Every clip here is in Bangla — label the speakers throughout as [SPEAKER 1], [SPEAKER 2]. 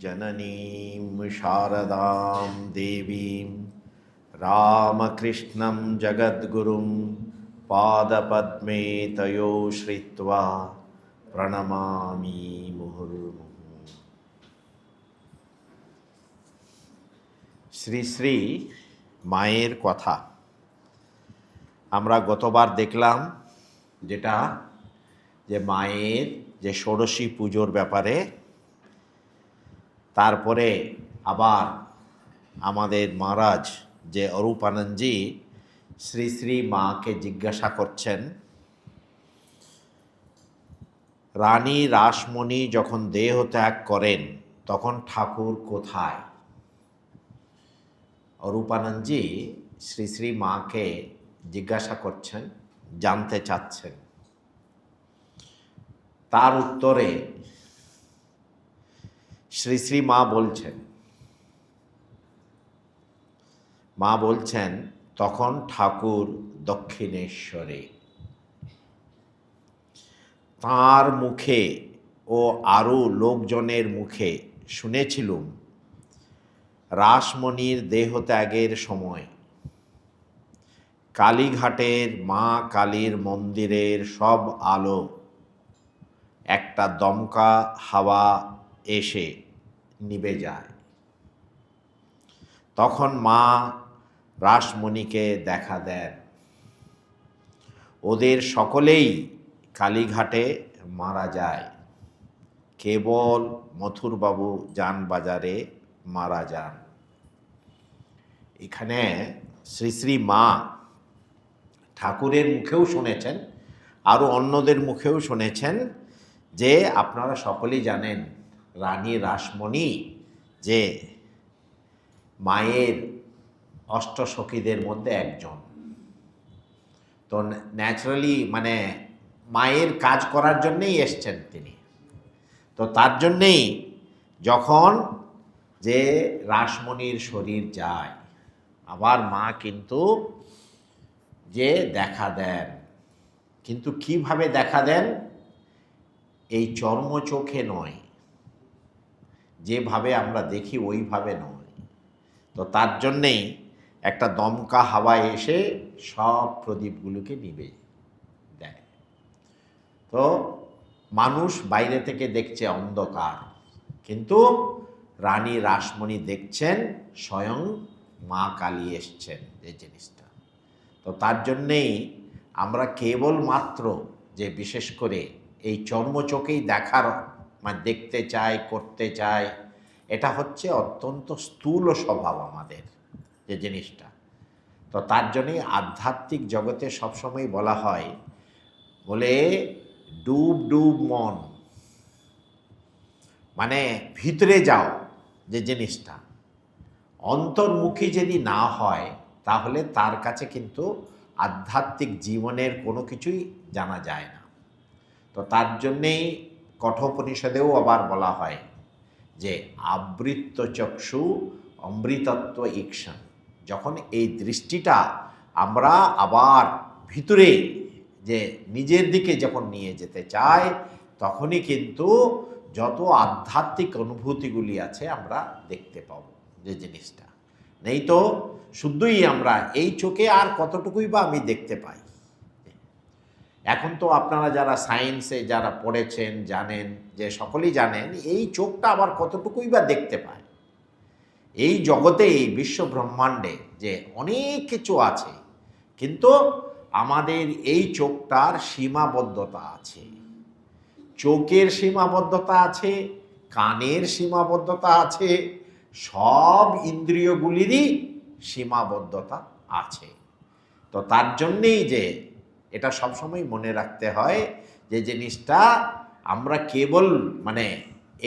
[SPEAKER 1] जननीं शारदां देवीं रामकृष्णं जगद्गुरुं पादपद्मे तयो श्रित्वा प्रणमामि मुहुर्मुहुः। শ্রী শ্রী মায়ের কথা আমরা গতবার দেখলাম, যেটা যে মায়ের যে ষোড়শী পুজোর ব্যাপারে। তারপরে আবার আমাদের মহারাজ যে অরূপানন্দজি শ্রী শ্রী মাকে জিজ্ঞাসা করছেন, রানী রাসমণি যখন দেহ ত্যাগ করেন তখন ঠাকুর কোথায়? অরূপানন্দজি শ্রী শ্রী মাকে জিজ্ঞাসা করছেন, জানতে চাচ্ছেন। তার উত্তরে শ্রী শ্রী মা বলছেন তখন ঠাকুর দক্ষিণেশ্বরে। তার মুখে ও আরও লোকজনের মুখে শুনেছিলুম, রাসমণির দেহত্যাগের সময় কালীঘাটের মা কালীর মন্দিরের সব আলো একটা দমকা হাওয়া এসে নিভে যায়। তখন মা রাসমণিকে দেখা দেন। ওদের সকলেই কালীঘাটে মারা যায়, কেবল মথুরবাবু যানবাজারে মারা যান। এখানে শ্রী শ্রী মা ঠাকুরের মুখেও শুনেছেন, আরও অন্যদের মুখেও শুনেছেন যে আপনারা সকলেই জানেন রানী রাসমণি যে মায়ের অষ্টসখীদের মধ্যে একজন। তো ন্যাচারালি মায়ের কাজ করার জন্যেই এসছেন তিনি। তো তার জন্যেই যখন যে রাসমণির শরীর যায়, আবার মা কিন্তু যে দেখা দেন, কিন্তু কিভাবে দেখা দেন? এই চর্ম চোখে নয়, যেভাবে আমরা দেখি ওইভাবে নয়। তো তার জন্যেই একটা দমকা হাওয়া এসে সব প্রদীপগুলোকে নিভে দেয়। তো মানুষ বাইরে থেকে দেখছে অন্ধকার, কিন্তু রানী রাসমণি দেখছেন স্বয়ং মা কালী এসছেন এই জিনিসটা। তো তার জন্যেই আমরা কেবলমাত্র যে বিশেষ করে এই চর্মচোখেই দেখার দেখতে চাই, করতে চাই, এটা হচ্ছে অত্যন্ত স্থূল স্বভাব আমাদের যে জিনিসটা। তো তার জন্যই আধ্যাত্মিক জগতে সবসময় বলা হয়, বলে ডুব ডুব মন, ভিতরে যাও যে জিনিসটা। অন্তর্মুখী যদি না হয় তাহলে তার কাছে কিন্তু আধ্যাত্মিক জীবনের কোনো কিছুই জানা যায় না। তো তার জন্যেই কঠোপনিষদেও আবার বলা হয় যে আবৃত্ত চক্ষু অমৃতত্ব ঈক্ষণ। যখন এই দৃষ্টিটা আমরা আবার ভিতরে যে নিজের দিকে যখন নিয়ে যেতে চাই, তখনই কিন্তু যত আধ্যাত্মিক অনুভূতিগুলি আছে আমরা দেখতে পাবো যে জিনিসটা। নেই তো শুধুই আমরা এই চোখে আর কতটুকুই বা আমি দেখতে পাই। এখন তো আপনারা যারা সায়েন্সে যারা পড়েছেন জানেন, যে সকলেই জানেন এই চোখটা আবার কতটুকুই বা দেখতে পায়। এই জগতে, এই বিশ্ব ব্রহ্মাণ্ডে যে অনেক কিছু আছে, কিন্তু আমাদের এই চোখটার সীমাবদ্ধতা আছে। চোখের সীমাবদ্ধতা আছে, কানের সীমাবদ্ধতা আছে, সব ইন্দ্রিয়গুলিরই সীমাবদ্ধতা আছে। তো তার জন্যেই যে এটা সবসময় মনে রাখতে হয় যে জিনিসটা আমরা কেবল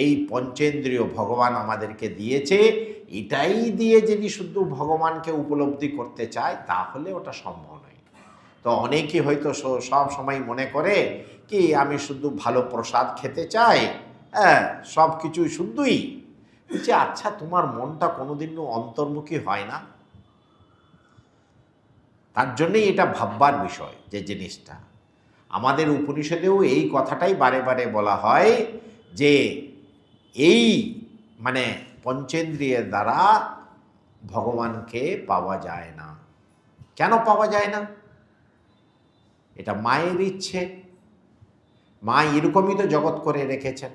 [SPEAKER 1] এই পঞ্চেন্দ্রিয় ভগবান আমাদেরকে দিয়েছে, এটাই দিয়ে যদি শুধু ভগবানকে উপলব্ধি করতে চায় তাহলে ওটা সম্ভব নয়। তো অনেকেই হয়তো সব সময় মনে করে কি আমি শুধু ভালো প্রসাদ খেতে চাই, সব কিছুই শুধুই যে, আচ্ছা তোমার মনটা কোনোদিনও অন্তর্মুখী হয় না? তার জন্যই এটা ভাববার বিষয় যে জিনিসটা। আমাদের উপনিষদেও এই কথাটাই বারে বারে বলা হয় যে এই মানে পঞ্চেন্দ্রিয়ের দ্বারা ভগবানকে পাওয়া যায় না। কেন পাওয়া যায় না? এটা মায়ের ইচ্ছে। মা এরকমই তো জগৎ করে রেখেছেন।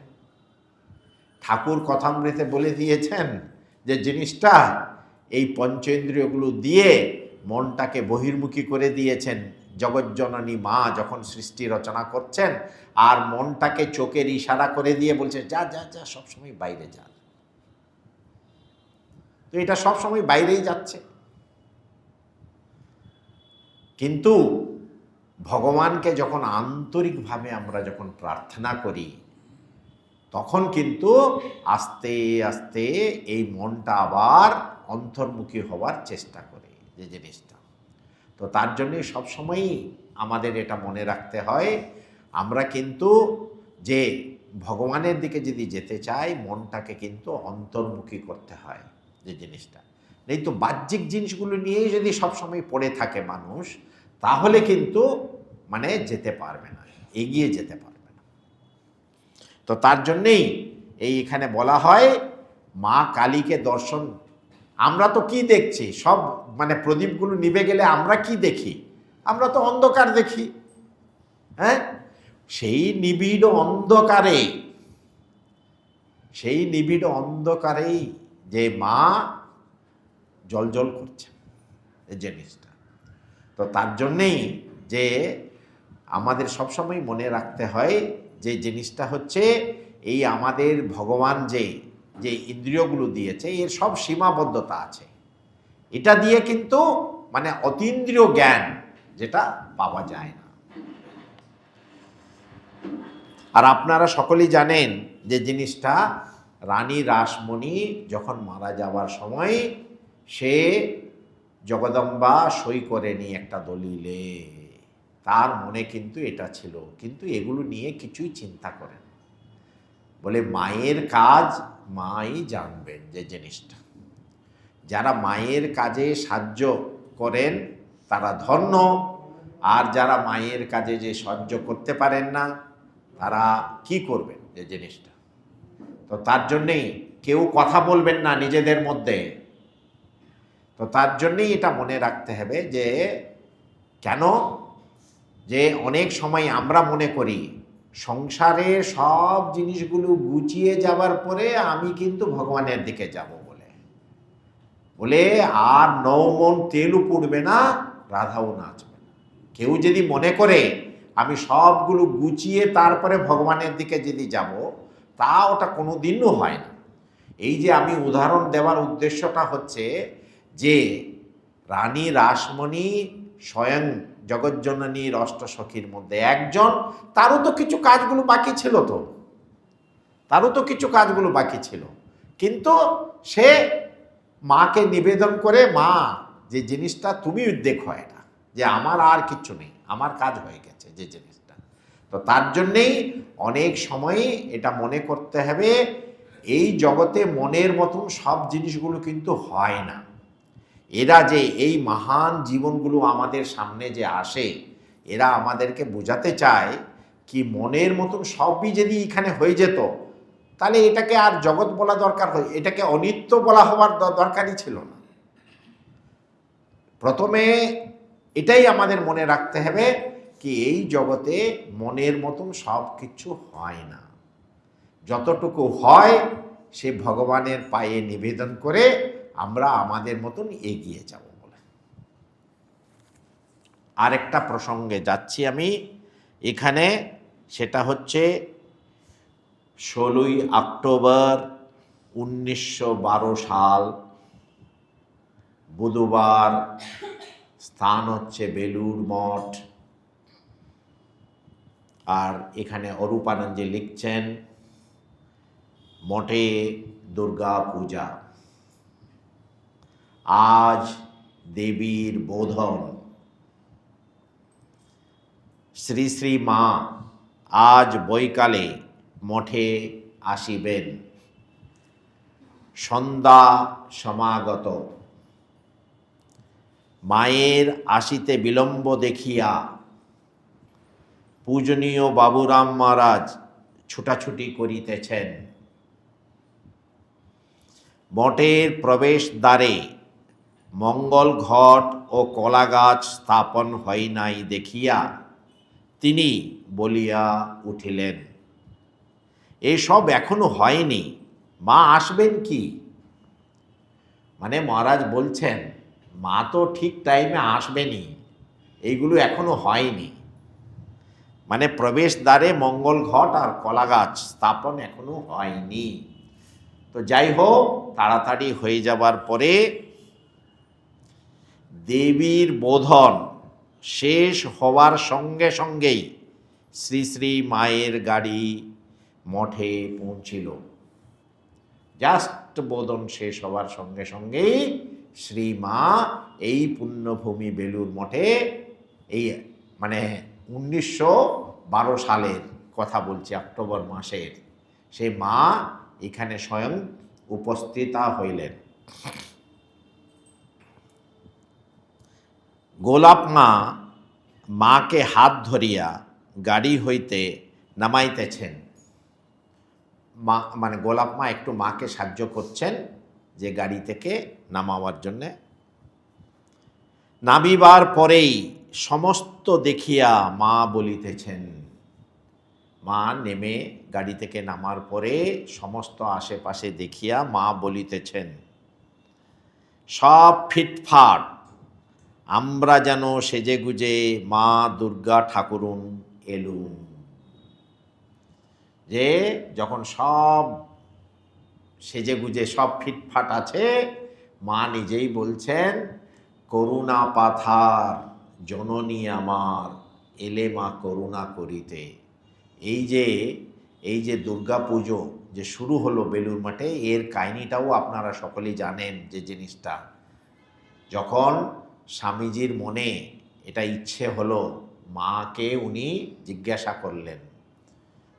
[SPEAKER 1] ঠাকুর কথামৃতে বলে দিয়েছেন যে জিনিসটা এই পঞ্চেন্দ্রিয়গুলো দিয়ে মনটাকে বহির্মুখী করে দিয়েছেন জগজ্জননী মা যখন সৃষ্টি রচনা করছেন, আর মনটাকে চোখের ইশারা করে দিয়ে বলছে যা যা যা সবসময় বাইরে যা। তো এটা সবসময় বাইরেই যাচ্ছে। কিন্তু ভগবানকে যখন আন্তরিকভাবে আমরা যখন প্রার্থনা করি, তখন কিন্তু আস্তে আস্তে এই মনটা আবার অন্তর্মুখী হওয়ার চেষ্টা করে যে জিনিসটা। তো তার জন্যে সবসময়ই আমাদের এটা মনে রাখতে হয়, আমরা কিন্তু যে ভগবানের দিকে যদি যেতে চাই, মনটাকে কিন্তু অন্তর্মুখী করতে হয় যে জিনিসটা। এই তো বাহ্যিক জিনিসগুলো নিয়েই যদি সবসময় পড়ে থাকে মানুষ, তাহলে কিন্তু মানে যেতে পারবে না, এগিয়ে যেতে পারবে না। তো তার জন্যেই এখানে বলা হয় মা কালীকে দর্শন। আমরা তো কি দেখছি, সব মানে প্রদীপগুলো নিভে গেলে আমরা কি দেখি? আমরা তো অন্ধকার দেখি। হ্যাঁ, সেই নিবিড় অন্ধকারেই যে মা জ্বলজ্বল করছে এই জিনিসটা। তো তার জন্যেই যে আমাদের সবসময় মনে রাখতে হয় যে জিনিসটা হচ্ছে এই আমাদের ভগবান যে ইন্দ্রিয়গুলো দিয়েছে, এর সব সীমাবদ্ধতা আছে। এটা দিয়ে কিন্তু মানে অতীন্দ্রিয় জ্ঞান যেটা পাওয়া যায় না। আর আপনারা সকলেই জানেন যে জিনিসটা রানী রাসমণি যখন মারা যাওয়ার সময় সে জগদম্বা সই করেনি একটা দলিলে। তার মনে কিন্তু এটা ছিল, কিন্তু এগুলো নিয়ে কিছুই চিন্তা করেন। বলে মায়ের কাজ মাই জানবেন যে জিনিসটা। যারা মায়ের কাজে সাহায্য করেন তারা ধন্য, আর যারা মায়ের কাজে যে সাহায্য করতে পারেন না তারা কি করবেন যে জিনিসটা। তো তার জন্যেই কেউ কথা বলবেন না নিজেদের মধ্যে। তো তার জন্যেই এটা মনে রাখতে হবে যে কেন যে অনেক সময় আমরা মনে করি সংসারে সব জিনিসগুলো গুছিয়ে যাবার পরে আমি কিন্তু ভগবানের দিকে যাব বলে আর নৌমন তেলও পুড়বে না, রাধাও নাচবে না। কেউ যদি মনে করে আমি সবগুলো গুছিয়ে তারপরে ভগবানের দিকে যদি যাব, তা ওটা কোনো দিনও হয় না। এই যে আমি উদাহরণ দেওয়ার উদ্দেশ্যটা হচ্ছে যে রানী রাসমণি স্বয়ং জগজ্জননীর অষ্টসখীর মধ্যে একজন, তারও তো কিছু কাজগুলো বাকি ছিল, কিন্তু সে মাকে নিবেদন করে, মা যে জিনিসটা তুমি দেখো এটা, যে আমার আর কিচ্ছু নেই, আমার কাজ হয়ে গেছে যে জিনিসটা। তো তার জন্যেই অনেক সময়ই এটা মনে করতে হবে, এই জগতে মনের মতন সব জিনিসগুলো কিন্তু হয় না। এরা যে এই মহান জীবনগুলো আমাদের সামনে যে আসে, এরা আমাদেরকে বোঝাতে চায় কি মনের মতন সবই যদি এখানে হয়ে যেত, তাহলে এটাকে আর জগৎ বলা দরকার হয়, এটাকে অনিত্য বলা হওয়ার দরকারই ছিল না। প্রথমে এটাই আমাদের মনে রাখতে হবে কি এই জগতে মনের মতন সব কিছু হয় না। যতটুকু হয় সে ভগবানের পায়ে নিবেদন করে আমরা আমাদের মতন এগিয়ে যাব বলে। আরেকটা প্রসঙ্গে যাচ্ছি আমি এখানে, সেটা হচ্ছে 16ই অক্টোবর 1912 সাল, বুধবার, স্থান হচ্ছে বেলুড় মঠ। আর এখানে অরূপানন্দজি লিখছেন মঠে দুর্গা পূজা, আজ দেবীর বোধন। শ্রী শ্রী মা আজ বৈকালে মঠে আসিবেন, সন্ধ্যা সমাগত। মায়ের আসিতে বিলম্ব দেখিয়া পূজনীয় বাবুরাম মহারাজ ছুটাছুটি করিতেছেন। মঠের প্রবেশদ্বারে মঙ্গল ঘট ও কলা গাছ স্থাপন হয় নাই দেখিয়া তিনি বলিয়া উঠিলেন, এসব এখনো হয়নি, মা আসবেন কি? মানে মহারাজ বলছেন মা তো ঠিক টাইমে আসবেনি, এইগুলো এখনো হয়নি। মানে প্রবেশদ্বারে মঙ্গল ঘট আর কলা গাছ স্থাপন এখনো হয়নি। তো যাই হোক, তাড়াতাড়ি হয়ে যাবার পরে দেবীর বোধন শেষ হওয়ার সঙ্গে সঙ্গেই শ্রী শ্রী মায়ের গাড়ি মঠে পৌঁছিল। জাস্ট বোধন শেষ হওয়ার সঙ্গে সঙ্গেই শ্রীমা এই পুণ্যভূমি বেলুর মঠে, এই মানে 1912 সালের কথা বলছি, অক্টোবর মাসের, সেই মা এখানে স্বয়ং উপস্থিতা হইলেন। গোলাপ মা মাকে হাত ধরিয়া গাড়ি হইতে নামাইতেছেন। মা মানে গোলাপ মা একটু মাকে সাহায্য করছেন যে গাড়ি থেকে নামাবার জন্যে। নামিবার পরেই সমস্ত দেখিয়া মা বলিতেছেন, মা নেমে গাড়ি থেকে নামার পরে সমস্ত আশেপাশে দেখিয়া মা বলিতেছেন, সব ফিটফাট, আমরা যেন সেজেগুজে মা দুর্গা ঠাকুরুন এলুম। যে যখন সব সেজেগুজে সব ফিটফাট আছে, মা নিজেই বলছেন, করুণা পাথার জননী আমার, এলে মা করুণা করিতে। এই যে দুর্গা পুজো যে শুরু হলো বেলুর মঠে, এর কাহিনিটাও আপনারা সকলেই জানেন। যে জিনিসটা যখন স্বামীজির মনে এটা ইচ্ছে হলো, মাকে উনি জিজ্ঞাসা করলেন,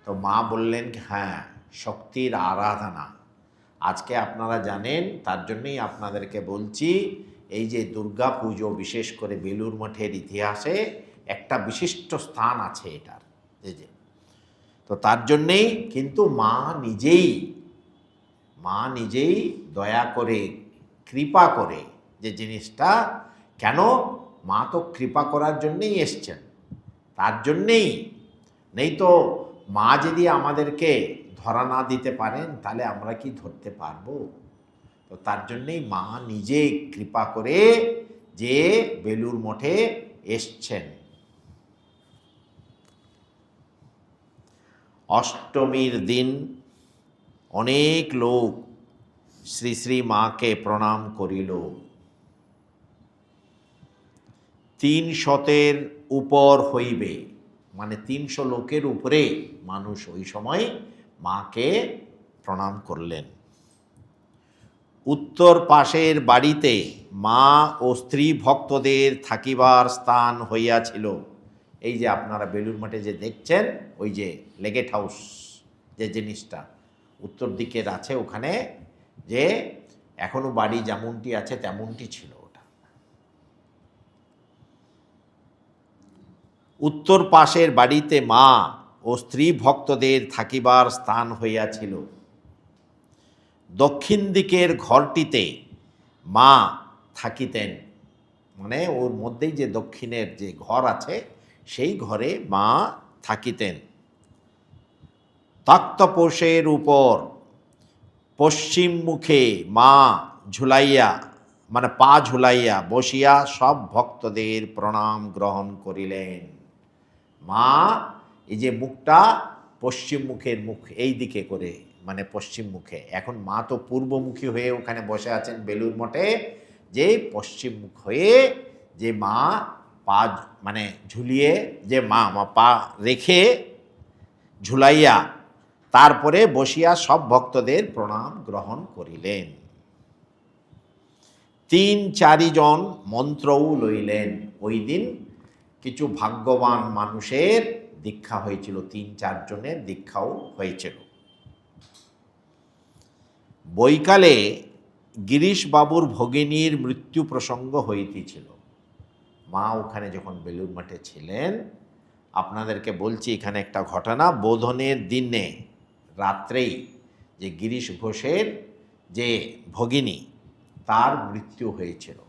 [SPEAKER 1] তো মা বললেন হ্যাঁ, শক্তির আরাধনা আজকে আপনারা জানেন, তার জন্যই আপনাদেরকে বলছি, এই যে দুর্গা পুজো বিশেষ করে বেলুর মঠের ইতিহাসে একটা বিশিষ্ট স্থান আছে এটার। যে তো তার জন্যেই কিন্তু মা নিজেই দয়া করে কৃপা করে যে জিনিসটা, কেন মা তো কৃপা করার জন্যেই এসছেন, তার জন্যেই, নেই তো মা যদি আমাদেরকে ধরা না দিতে পারেন তাহলে আমরা কি ধরতে পারবো? তো তার জন্যেই মা নিজে কৃপা করে যে বেলুর মঠে এসছেন। অষ্টমীর দিন অনেক লোক শ্রী শ্রী মাকে প্রণাম করিল। 300-এর উপর হইবে, মানে 300 লোকের উপরে মানুষ ওই সময় মাকে প্রণাম করলেন। উত্তর পাশের বাড়িতে মা ও স্ত্রী ভক্তদের থাকিবার স্থান হইয়াছিল। এই যে আপনারা বেলুর মঠে যে দেখছেন, ওই যে লেগেট হাউস যে জিনিসটা উত্তর দিকের আছে, ওখানে যে এখনো বাড়ি যেমনটি আছে তেমনটি ছিল ওটা। উত্তর পাশের বাড়িতে মা ও স্ত্রী ভক্তদের থাকিবার স্থান হইয়াছিল। দক্ষিণ দিকের ঘরটিতে মা থাকিতেন, মানে ওর মধ্যেই যে দক্ষিণের যে ঘর আছে সেই ঘরে মা থাকিতেন। তক্তপোষের উপর পশ্চিম মুখে মা ঝুলাইয়া, মানে পা ঝুলাইয়া বসিয়া সব ভক্তদের প্রণাম গ্রহণ করিলেন। মা এই যে মুখটা পশ্চিম মুখের মুখ এই দিকে করে, মানে পশ্চিম মুখে, এখন মা তো পূর্বমুখী হয়ে ওখানে বসে আছেন বেলুর মঠে, যে পশ্চিম মুখ হয়ে যে মা পা মানে ঝুলিয়ে, যে মা পা রেখে ঝুলাইয়া তারপরে বসিয়া সব ভক্তদের প্রণাম গ্রহণ করিলেন। 3-4 জন মন্ত্রও লইলেন। ওই দিন কিছু ভাগ্যবান মানুষের দীক্ষা হয়েছিল, 3-4 জনের দীক্ষাও হয়েছিল। বৈকালে গিরিশবাবুর ভগিনীর মৃত্যু প্রসঙ্গ হইতেছিল। মা ওখানে যখন বেলুর মঠে ছিলেন, আপনাদেরকে বলছি এখানে একটা ঘটনা, বোধনের দিনে রাত্রেই যে গিরিশ ঘোষের যে ভগিনী তার মৃত্যু হয়েছিল।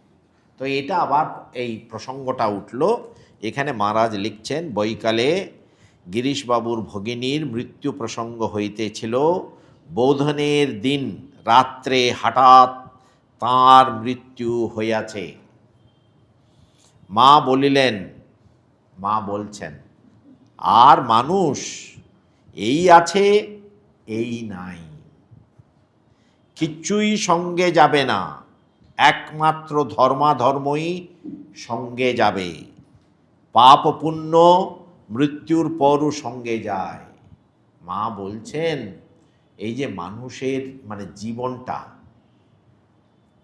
[SPEAKER 1] তো এটা আবার এই প্রসঙ্গটা উঠল। এখানে মহারাজ লিখছেন, বৈকালে গিরিশবাবুর ভগিনীর মৃত্যু প্রসঙ্গ হইতেছিল। বোধনের দিন রাত্রে হঠাৎ তাঁর মৃত্যু হইয়াছে। মা বলিলেন, মা বলছেন, আর মানুষ এই আছে এই নাই, কিচ্ছুই সঙ্গে যাবে না, একমাত্র ধর্মাধর্মই সঙ্গে যাবে। পাপ পুণ্য মৃত্যুর পরও সঙ্গে যায়। মা বলছেন এই যে মানুষের মানে জীবনটা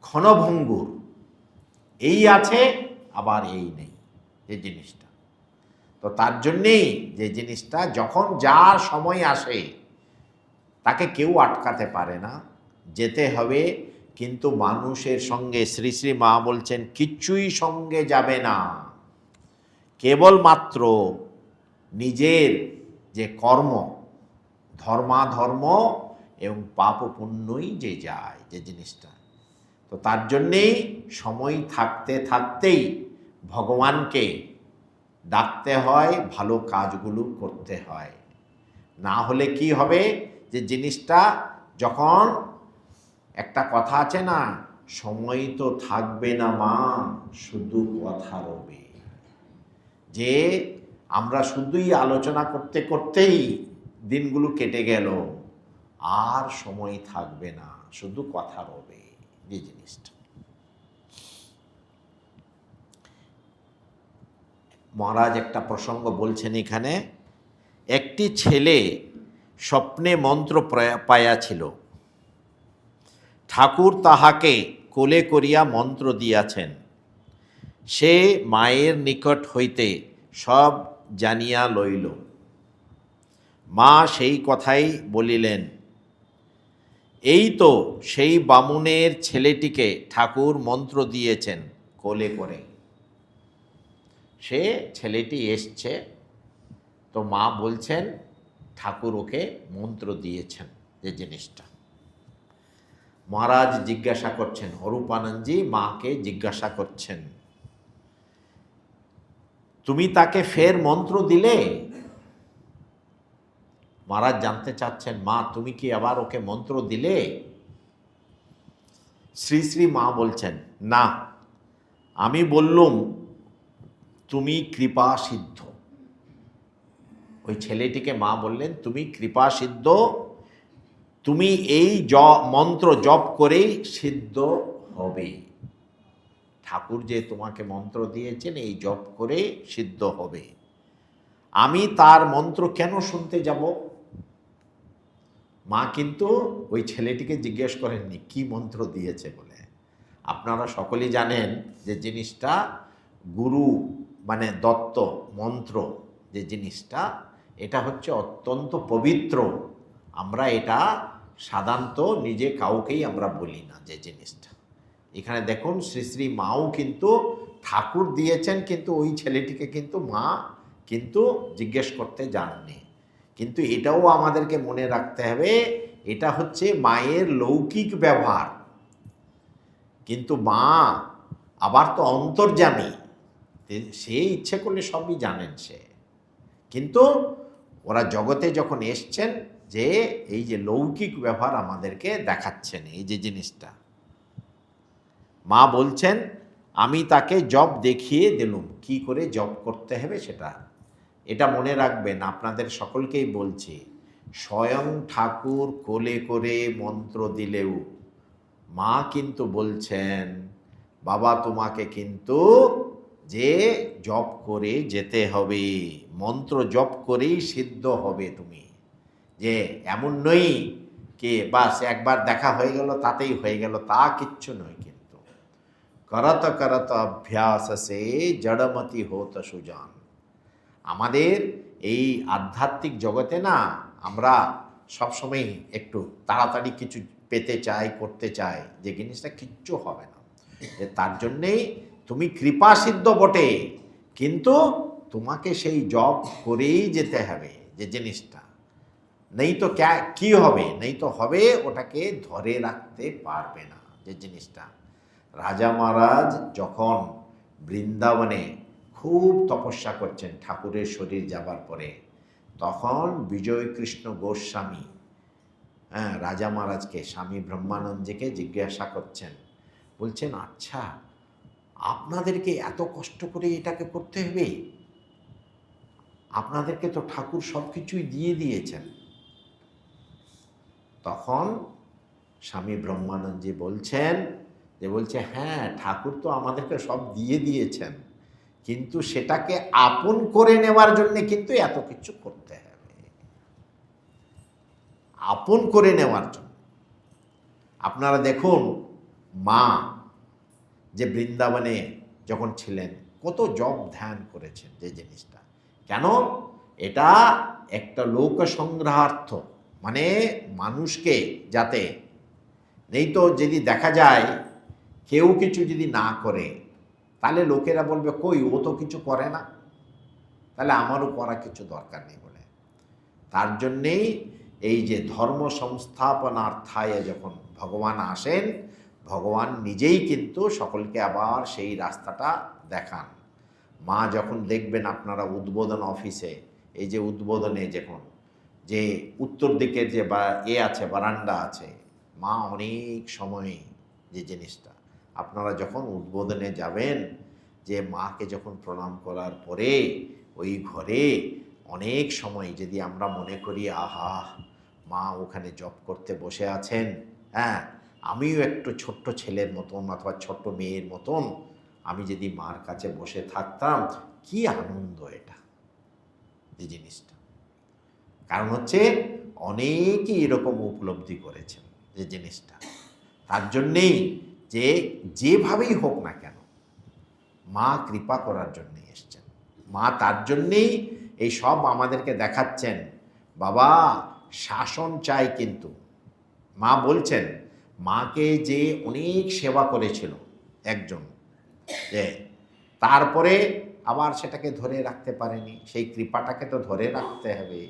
[SPEAKER 1] ক্ষণভঙ্গুর, এই আছে আবার এই নেই যে জিনিসটা। তো তার জন্যেই যে জিনিসটা যখন যার সময় আসে তাকে কেউ আটকাতে পারে না, যেতে হবে। কিন্তু মানুষের সঙ্গে শ্রী শ্রী মা বলছেন কিচ্ছুই সঙ্গে যাবে না, কেবলমাত্র নিজের যে কর্ম, ধর্মাধর্ম এবং পাপ পুণ্যই যে যায় যে জিনিসটা। তো তার জন্যেই সময় থাকতে থাকতেই ভগবানকে ডাকতে হয়, ভালো কাজগুলো করতে হয়। না হলে কি হবে, যে জিনিসটা যখন একটা কথা আছে না, সময় তো থাকবে না মা, শুধু কথা রবে। যে আমরা শুধুই আলোচনা করতে করতেই দিনগুলো কেটে গেল, আর সময় থাকবে না, শুধু কথা রবে যে জিনিসটা। মহারাজ একটা প্রসঙ্গ বলছেন এখানে, একটি ছেলে স্বপ্নে মন্ত্র পাইয়াছিল, ঠাকুর তাহাকে কোলে করিয়া মন্ত্র দিয়াছেন। সে মায়ের নিকট হইতে সব জানিয়া লইল। মা সেই কথাই বলিলেন, এই তো সেই বামুনের ছেলেটিকে ঠাকুর মন্ত্র দিয়েছেন কোলে করে। সে ছেলেটি এসছে, তো মা বলছেন ঠাকুর ওকে মন্ত্র দিয়েছেন যে জিনিসটা। মহারাজ জিজ্ঞাসা করছেন, অরূপানন্দজি মাকে জিজ্ঞাসা করছেন, তুমি তাকে ফের মন্ত্র দিলে? মহারাজ জানতে চাচ্ছেন, মা তুমি কি আবার ওকে মন্ত্র দিলে? শ্রী শ্রী মা বলছেন, না, আমি বললুম তুমি কৃপা সিদ্ধ। ওই ছেলেটিকে মা বললেন, তুমি কৃপা সিদ্ধ, তুমি এই মন্ত্র জপ করেই সিদ্ধ হবে। ঠাকুর যে তোমাকে মন্ত্র দিয়েছেন এই জপ করে সিদ্ধ হবে। আমি তার মন্ত্র কেন শুনতে যাব? মা কিন্তু ওই ছেলেটিকে জিজ্ঞেস করেননি কি মন্ত্র দিয়েছে বলে। আপনারা সকলেই জানেন যে জিনিসটা গুরু মানে দত্ত মন্ত্র যে জিনিসটা, এটা হচ্ছে অত্যন্ত পবিত্র। আমরা এটা সাধারণত নিজে কাউকেই আমরা বলি না যে জিনিসটা। এখানে দেখুন শ্রী শ্রী মাও কিন্তু ঠাকুর দিয়েছেন, কিন্তু ওই ছেলেটিকে কিন্তু মা কিন্তু জিজ্ঞেস করতে যাননি। কিন্তু এটাও আমাদেরকে মনে রাখতে হবে, এটা হচ্ছে মায়ের লৌকিক ব্যবহার। কিন্তু মা আবার তো অন্তর্যামী, সে ইচ্ছে করলে সবই জানেন সে। কিন্তু ওরা জগতে যখন এসছেন, যে এই যে লৌকিক ব্যবহার আমাদেরকে দেখাচ্ছেন এই যে জিনিসটা। মা বলছেন আমি তাকে জব দেখিয়ে দিলুম, কি করে জব করতে হবে সেটা। এটা মনে রাখবেন, আপনাদের সকলকেই বলছি, স্বয়ং ঠাকুর কোলে করে মন্ত্র দিলেও মা কিন্তু বলছেন বাবা তোমাকে কিন্তু যে জপ করে যেতে হবে, মন্ত্র জপ করেই সিদ্ধ হবে তুমি। যে এমন নই কি বাস একবার দেখা হয়ে গেল তাতেই হয়ে গেল, তা কিচ্ছু নয়। কিন্তু করত করত অভ্যাস সে জড়মতি হোত সুজান। আমাদের এই আধ্যাত্মিক জগতে না আমরা সবসময় একটু তাড়াতাড়ি কিছু পেতে চাই, করতে চাই, যে জিনিসটা কিচ্ছু হবে না। যে তার জন্যেই তুমি কৃপা সিদ্ধ বটে, কিন্তু তোমাকে সেই জব করেই যেতে হবে যে জিনিসটা। নেই তো কি হবে, নেই তো হবে ওটাকে ধরে রাখতে পারবে না যে জিনিসটা। রাজা মহারাজ যখন বৃন্দাবনে খুব তপস্যা করছেন ঠাকুরের শরীর যাবার পরে, তখন বিজয়কৃষ্ণ গোস্বামী রাজা মহারাজকে, স্বামী ব্রহ্মানন্দজিকে জিজ্ঞাসা করছেন, বলছেন আচ্ছা আপনাদেরকে এত কষ্ট করে এটাকে করতে হবে? আপনাদেরকে তো ঠাকুর সব কিছুই দিয়ে দিয়েছেন। তখন স্বামী ব্রহ্মানন্দজি বলছে হ্যাঁ, ঠাকুর তো আমাদেরকে সব দিয়ে দিয়েছেন, কিন্তু সেটাকে আপন করে নেওয়ার জন্য কিন্তু এত কিছু করতে হবে। আপন করে নেওয়ার জন্য আপনারা দেখুন, মা যে বৃন্দাবনে যখন ছিলেন কত জপ ধ্যান করেছেন যে জিনিসটা। কেন? এটা একটা লোক সংগ্রহার্থ, মানে মানুষকে যাতে, নেই তো যদি দেখা যায় কেউ কিছু যদি না করে তাহলে লোকেরা বলবে কই ও তো কিছু করে না, তাহলে আমারও করা কিছু দরকার নেই বলে। তার জন্যেই এই যে ধর্ম সংস্থাপনার্থায় যখন ভগবান আসেন, ভগবান নিজেই কিন্তু সকলকে আবার সেই রাস্তাটা দেখান। মা যখন দেখবেন আপনারা উদ্বোধন অফিসে, এই যে উদ্বোধনে যখন যে উত্তর দিকের যে আছে বারান্দা আছে, মা অনেক সময় যে জিনিসটা আপনারা যখন উদ্বোধনে যাবেন, যে মাকে যখন প্রণাম করার পরে ওই ঘরে অনেক সময় যদি আমরা মনে করি আহা মা ওখানে জব করতে বসে আছেন, হ্যাঁ আমিও একটু ছোট্ট ছেলের মতন অথবা ছোট্ট মেয়ের মতন আমি যদি মার কাছে বসে থাকতাম, কি আনন্দ এটা এই জিনিসটা। কারণ হচ্ছে অনেকেই এরকম উপলব্ধি করেছেন যে জিনিসটা। তার জন্যেই যে যেভাবেই হোক না কেন মা কৃপা করার জন্য এসছেন। মা তার জন্যেই এই সব আমাদেরকে দেখাচ্ছেন, বাবা শাসন চাই। কিন্তু মা বলছেন, মাকে যে অনেক সেবা করেছিল একজন, যে তারপরে আবার সেটাকে ধরে রাখতে পারেনি, সেই কৃপাটাকে তো ধরে রাখতে হবে।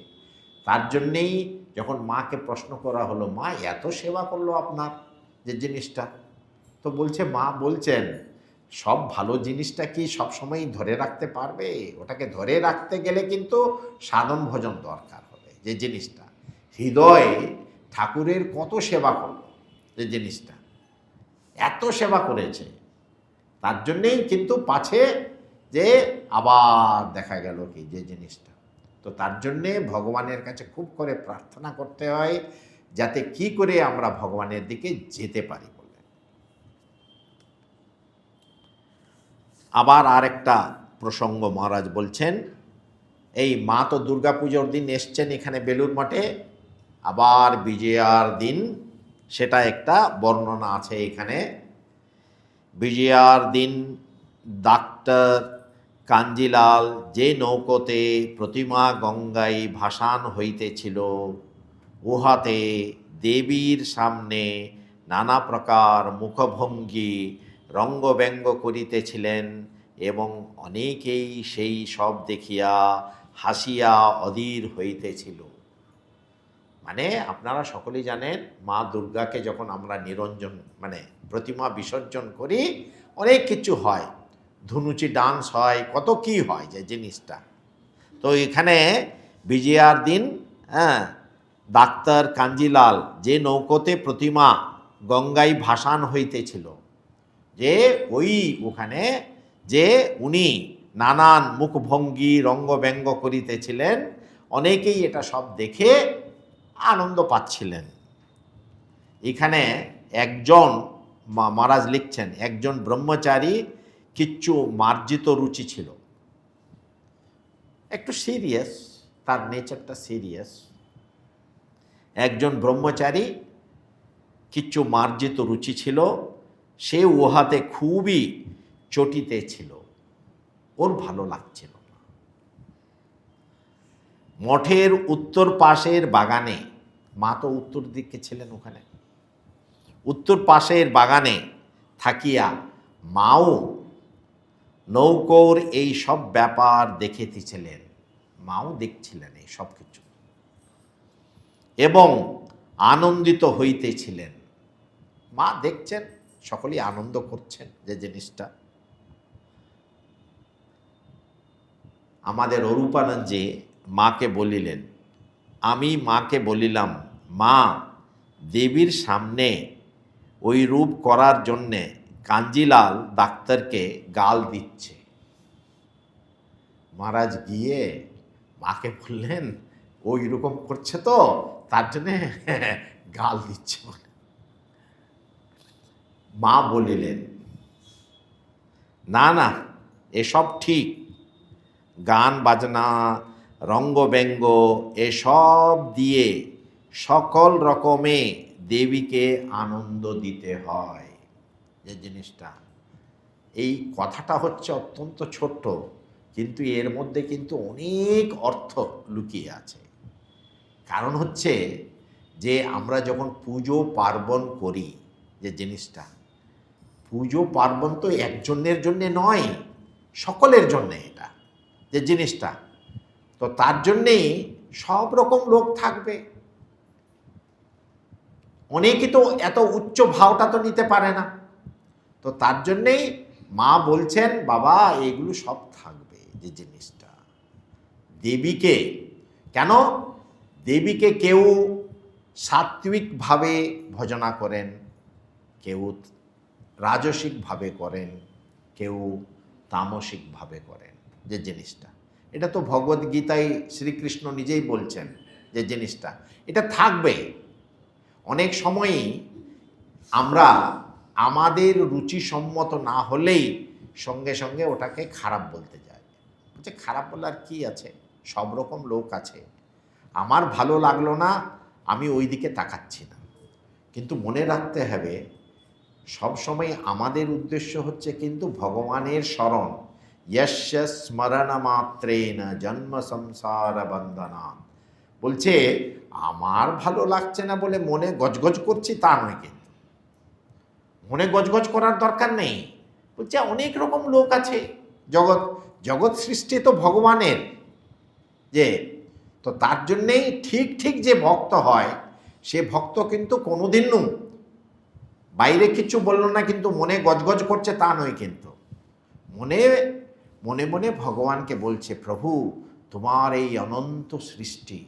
[SPEAKER 1] তার জন্যেই যখন মাকে প্রশ্ন করা হলো, মা এত সেবা করলো আপনার যে জিনিসটা, তো বলছে, মা বলছেন সব ভালো জিনিসটা কি সবসময়ই ধরে রাখতে পারবে? ওটাকে ধরে রাখতে গেলে কিন্তু সাধন ভজন দরকার হবে। যে জিনিসটা হৃদয়ে ঠাকুরের কত সেবা করলো, যে জিনিসটা এত সেবা করেছে, তার জন্যেই কিন্তু পাছে যে আবার দেখা গেল কি যে জিনিসটা। তো তার জন্যে ভগবানের কাছে খুব করে প্রার্থনা করতে হয় যাতে কি করে আমরা ভগবানের দিকে যেতে পারি বলে। আবার আরেকটা প্রসঙ্গ মহারাজ বলছেন, এই মা তো দুর্গাপুজোর দিন এসছেন এখানে বেলুর মঠে, আবার বিজয়ার দিন সেটা একটা বর্ণনা আছে এখানে। বিজয়ার দিন ডাক্তার কাঞ্জিলাল যে নৌকোতে প্রতিমা গঙ্গায় ভাসান হইতেছিল, উহাতে দেবীর সামনে নানা প্রকার মুখভঙ্গি রঙ্গব্যঙ্গ করিতেছিলেন, এবং অনেকেই সেই সব দেখিয়া হাসিয়া অধীর হইতেছিল। মানে আপনারা সকলেই জানেন, মা দুর্গাকে যখন আমরা নিরঞ্জন মানে প্রতিমা বিসর্জন করি, অনেক কিছু হয়, ধুনুচি ডান্স হয়, কত কি হয় যে জিনিসটা। তো এখানে বিজয়ার দিন ডাক্তার কাঞ্জিলাল যে নৌকোতে প্রতিমা গঙ্গায় ভাসান হইতেছিল, যে ওই ওখানে যে উনি নানান মুখভঙ্গি রঙ্গব্যঙ্গ করিতেছিলেন, অনেকেই এটা সব দেখে আনন্দ পাচ্ছিলেন। এখানে একজন মহারাজ লিখছেন, একজন ব্রহ্মচারী কিচ্ছু মার্জিত রুচি ছিল, একটু সিরিয়াস, তার নেচারটা সিরিয়াস। একজন ব্রহ্মচারী কিচ্ছু মার্জিত রুচি ছিল, সে উহাতে খুবই চটিতে ছিল, ওর ভালো লাগছিল না। মঠের উত্তর পাশের বাগানে, মা তো উত্তর দিকে ছিলেন, ওখানে উত্তর পাশের বাগানে থাকিয়া মাও নৌকোর এই সব ব্যাপার দেখিতেছিলেন। মাও দেখছিলেন এই সব কিছু। এবং আনন্দিত হইতেছিলেন। মা দেখছেন সকলেই আনন্দ করছেন যে জিনিসটা। আমাদের অরূপানন্দজি মাকে বলিলেন, আমি মাকে বলিলাম, মা, দেবীর সামনে ওই রূপ করার জন্যে কাঞ্জিলাল ডাক্তারকে গাল দিচ্ছে। মহারাজ গিয়ে মাকে বললেন, ওই রকম করছে তো তার জন্যে গাল দিচ্ছে। মা বলিলেন, না না, এসব ঠিক, গান বাজনা রঙ্গব্যঙ্গ এসব দিয়ে সকল রকমে দেবীকে আনন্দ দিতে হয়। যে জিনিসটা, এই কথাটা হচ্ছে অত্যন্ত ছোট্ট, কিন্তু এর মধ্যে কিন্তু অনেক অর্থ লুকিয়ে আছে। কারণ হচ্ছে যে আমরা যখন পুজো পার্বণ করি, যে জিনিসটা, পুজো পার্বণ তো একজনের জন্যে নয়, সকলের জন্যে এটা যে জিনিসটা। তো তার জন্যেই সব রকম লোক থাকবে। অনেকে তো এত উচ্চ ভাওটা তো নিতে পারে না, তো তার জন্যেই মা বলছেন, বাবা এগুলো সব থাকবে। যে জিনিসটা, দেবীকে কেন, দেবীকে কেউ সাত্ত্বিকভাবে ভজনা করেন, কেউ রাজসিকভাবে করেন, কেউ তামসিকভাবে করেন। যে জিনিসটা, এটা তো ভগবদ্গীতায় শ্রীকৃষ্ণ নিজেই বলছেন যে জিনিসটা এটা থাকবে। অনেক সময়ই আমরা আমাদের রুচিসম্মত না হলেই সঙ্গে সঙ্গে ওটাকে খারাপ বলতে যাই। বলছে খারাপ বলার কি আছে, সব রকম লোক আছে, আমার ভালো লাগলো না, আমি ওই দিকে তাকাচ্ছি না। কিন্তু মনে রাখতে হবে, সবসময় আমাদের উদ্দেশ্য হচ্ছে কিন্তু ভগবানের স্মরণ। যস্য স্মরণ মাত্রেণ জন্ম সংসার বন্দনা। বলছে আমার ভালো লাগছে না বলে মনে গজগজ করছি তা নয়, কিন্তু মনে গজগজ করার দরকার নেই। বলছে অনেক রকম লোক আছে, জগৎ জগৎ সৃষ্টি তো ভগবানের। যে তো তার জন্যেই ঠিক ঠিক যে ভক্ত হয়, সে ভক্ত কিন্তু কোনোদিনও বাইরে কিছু বলল না কিন্তু মনে গজগজ করছে তা নয়, কিন্তু মনে মনে মনে ভগবানকে বলছে, প্রভু তোমার এই অনন্ত সৃষ্টি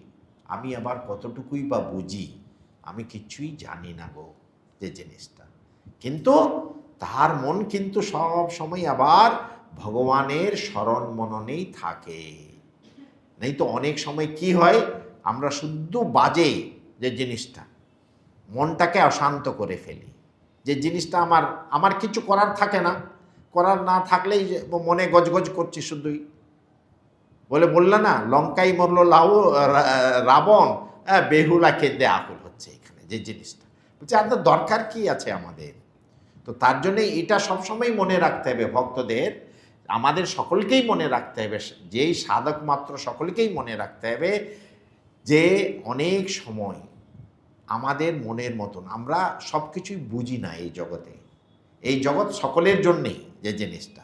[SPEAKER 1] আমি আবার কতটুকুই বা বুঝি, আমি কিছুই জানি না গো। যে জিনিসটা, কিন্তু তার মন কিন্তু সব সময় আবার ভগবানের স্মরণ মননেই থাকে। নেই তো অনেক সময় কি হয়, আমরা শুদ্ধ বাজে যে জিনিসটা মনটাকে অশান্ত করে ফেলি। যে জিনিসটা আমার আমার কিছু করার থাকে না, করার না থাকলেই মনে গজগজ করছি শুধুই। বললে না, লঙ্কাই মরল রাবণ, বেহুলা কেঁদে আকুল হচ্ছে এখানে। যে জিনিসটা বলছে আপনার দরকার কি আছে আমাদের। তো তার জন্যে এটা সবসময় মনে রাখতে হবে ভক্তদের, আমাদের সকলকেই মনে রাখতে হবে, যেই সাধক মাত্র সকলকেই মনে রাখতে হবে যে অনেক সময় আমাদের মনের মতন আমরা সব কিছুই বুঝি না এই জগতে। এই জগৎ সকলের জন্যেই। যে জিনিসটা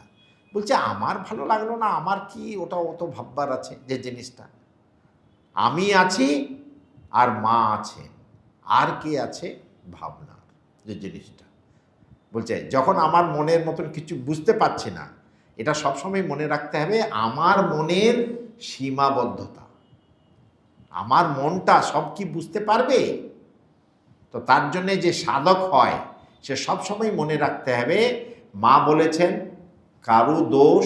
[SPEAKER 1] বলছে আমার ভালো লাগলো না, আমার কি ওটা অত ভাববার আছে। যে জিনিসটা, আমি আছি আর মা আছেন, আর কে আছে ভাবনা। যে জিনিসটা বলছে যখন আমার মনের মতন কিছু বুঝতে পারছি না, এটা সবসময় মনে রাখতে হবে আমার মনের সীমাবদ্ধতা। আমার মনটা সব কি বুঝতে পারবে? তো তার জন্যে যে সাধক হয় সে সবসময় মনে রাখতে হবে, মা বলেছেন কারো দোষ